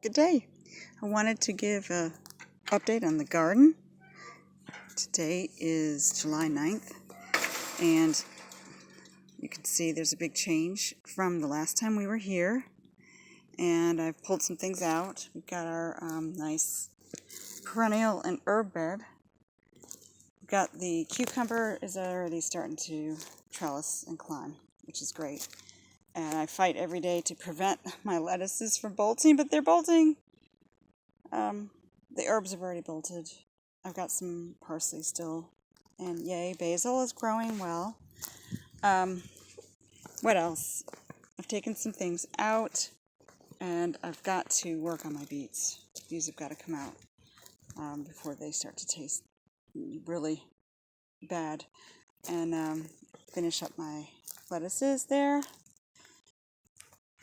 Good day. I wanted to give an update on the garden. Today is July 9th, and you can see there's a big change from the last time we were here. And I've pulled some things out. We've got our nice perennial and herb bed. We've got the cucumber is already starting to trellis and climb, which is great. And I fight every day to prevent my lettuces from bolting, but they're bolting. The herbs have already bolted. I've got some parsley still. And yay, basil is growing well. What else? I've taken some things out, and I've got to work on my beets. These have got to come out before they start to taste really bad. And finish up my lettuces there.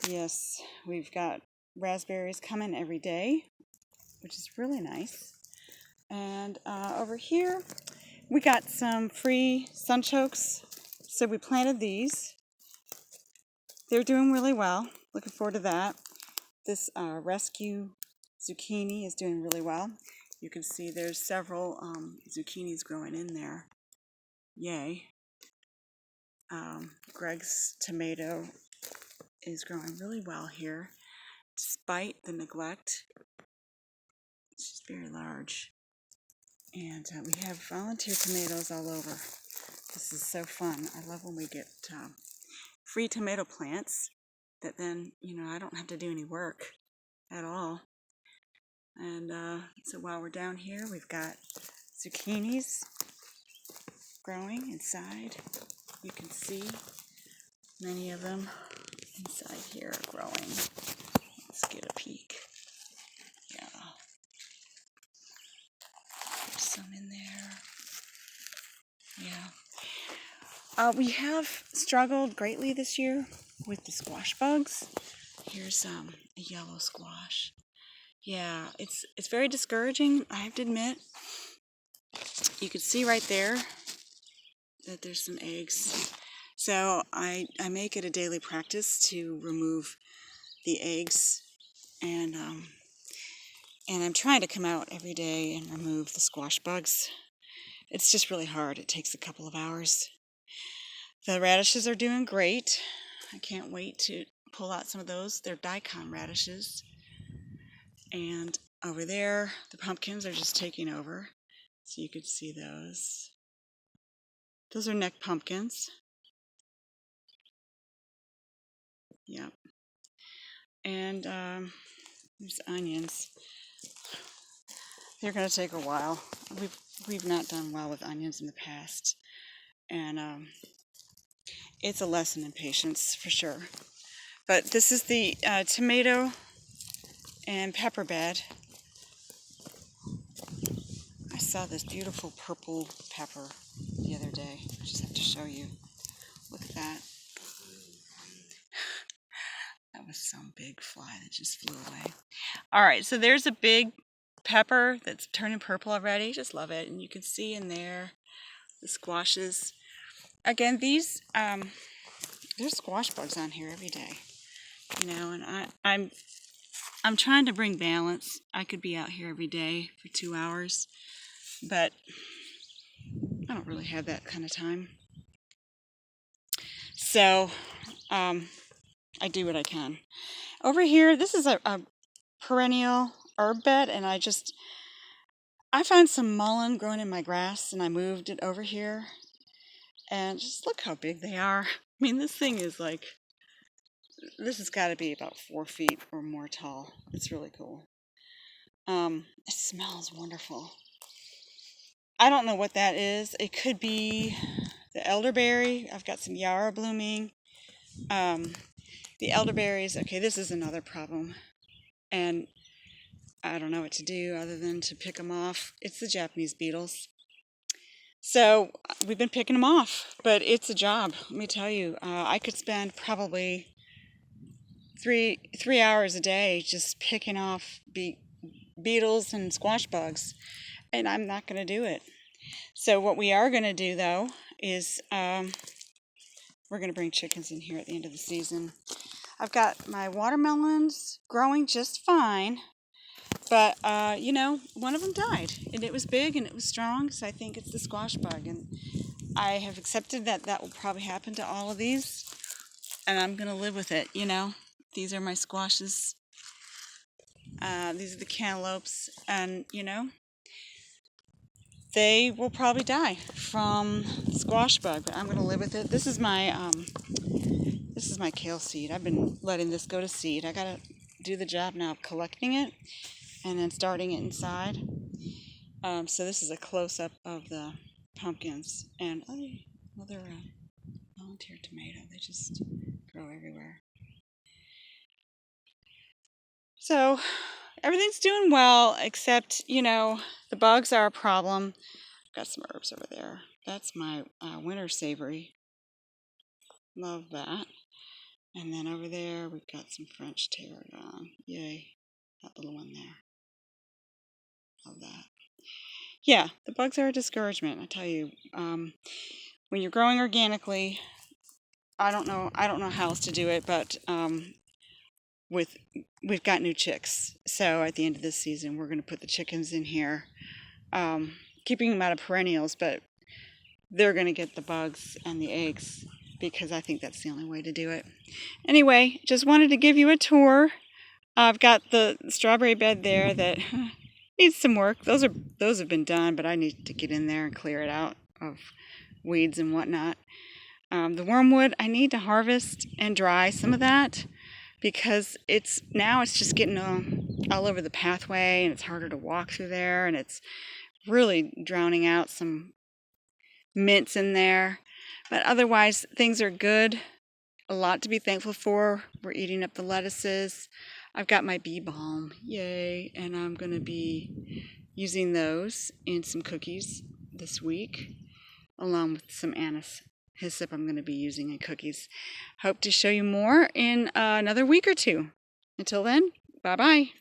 Yes, we've got raspberries coming every day, which is really nice. And over here, we got some free sunchokes. So we planted these. They're doing really well. Looking forward to that. This rescue zucchini is doing really well. You can see there's several zucchinis growing in there. Yay. Greg's tomato is growing really well here, despite the neglect. It's just very large. And we have volunteer tomatoes all over. This is so fun. I love when we get free tomato plants that then, I don't have to do any work at all. And so while we're down here, we've got zucchinis growing inside. You can see many of them inside here are growing. Let's get a peek. Yeah. There's some in there. Yeah. We have struggled greatly this year with the squash bugs. Here's a yellow squash. Yeah, it's very discouraging, I have to admit. You can see right there that there's some eggs. So I make it a daily practice to remove the eggs, and I'm trying to come out every day and remove the squash bugs. It's just really hard. It takes a couple of hours. The radishes are doing great. I can't wait to pull out some of those. They're daikon radishes. And over there, the pumpkins are just taking over. So you could see those. Those are neck pumpkins. Yep. And there's onions. They're going to take a while. We've not done well with onions in the past. And it's a lesson in patience for sure. But this is the tomato and pepper bed. I saw this beautiful purple pepper the other day. I just have to show you. Look at that. That was some big fly that just flew away. All right, so there's a big pepper that's turning purple already. Just love it. And you can see in there the squashes. Again, these there's squash bugs on here every day. And I'm trying to bring balance. I could be out here every day for 2 hours, but I don't really have that kind of time. So I do what I can. Over here, this is a perennial herb bed, and I found some mullein growing in my grass, and I moved it over here. And just look how big they are. I mean, this thing is this has got to be about 4 feet or more tall. It's really cool. It smells wonderful. I don't know what that is. It could be the elderberry. I've got some yarrow blooming. The elderberries, okay, this is another problem. And I don't know what to do other than to pick them off. It's the Japanese beetles. So we've been picking them off, but it's a job. Let me tell you, I could spend probably three hours a day just picking off beetles and squash bugs, and I'm not going to do it. So what we are going to do, though, is we're going to bring chickens in here at the end of the season. I've got my watermelons growing just fine, but you know, one of them died, and it was big and it was strong, so I think it's the squash bug, and I have accepted that that will probably happen to all of these, and I'm gonna live with it. You know, these are my squashes. These are the cantaloupes, and you know, they will probably die from squash bug, but I'm gonna live with it. This is my kale seed. I've been letting this go to seed. I gotta do the job now of collecting it and then starting it inside. So this is a close-up of the pumpkins, and other volunteer tomato. They just grow everywhere. So everything's doing well, except, you know, the bugs are a problem. Got some herbs over there. That's my winter savory. Love that. And then over there, we've got some French tarragon. Yay. That little one there. Love that. Yeah, the bugs are a discouragement, I tell you. When you're growing organically, I don't know how else to do it, but we've got new chicks. So at the end of this season, we're going to put the chickens in here, keeping them out of perennials, but they're going to get the bugs and the eggs because I think that's the only way to do it. Anyway, just wanted to give you a tour. I've got the strawberry bed there that needs some work. Those have been done, but I need to get in there and clear it out of weeds and whatnot. The wormwood, I need to harvest and dry some of that because it's just getting all over the pathway, and it's harder to walk through there, and it's really drowning out some mints in there. But otherwise, things are good. A lot to be thankful for. We're eating up the lettuces. I've got my bee balm, yay, and I'm going to be using those in some cookies this week, along with some anise hyssop I'm going to be using in cookies. Hope to show you more in another week or two. Until then, bye-bye.